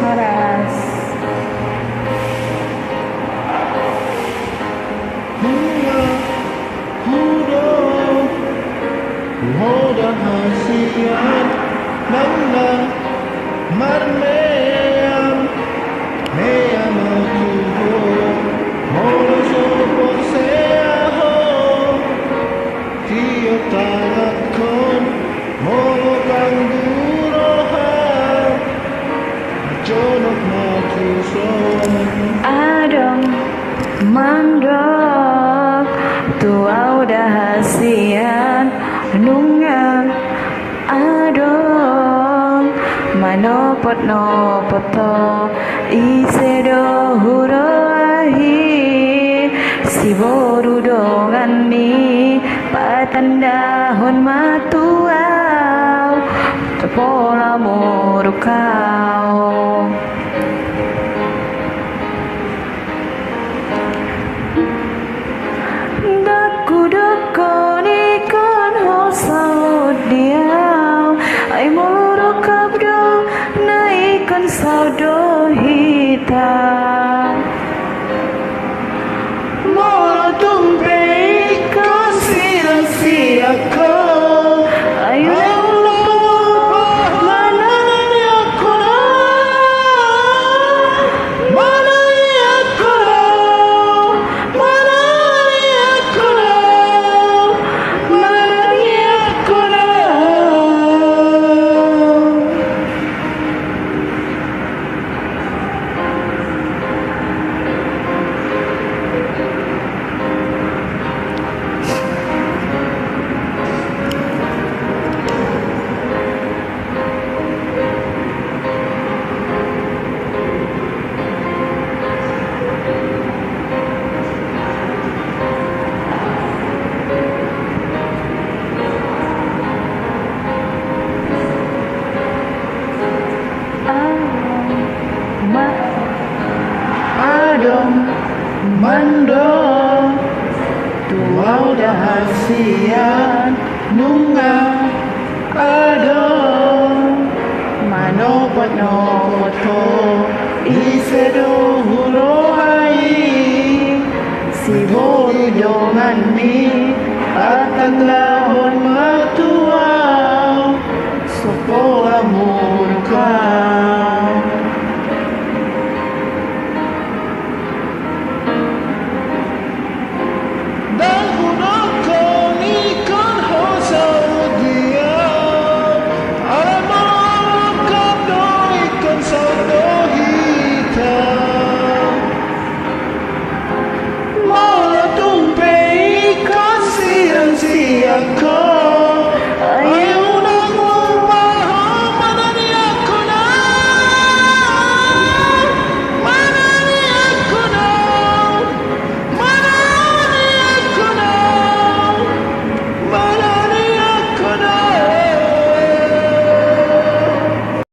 Haras. Hoda hasian nanda marmeam meam tuho molo sopo seaho tio tanakon molo kanduroha jonok matuson Adong mandok tuau dahasian nunga adong manopot nopoto isedo hurohi siboru dongan mi patandahon matuau tepola murukau ai moro kabdo naikkan saudo hitam moro tumpe ikon sia-siaku ayo mandor tuau dahasian nunga adong manopot nopoto isedo hurohai si boru dongan mi atanglah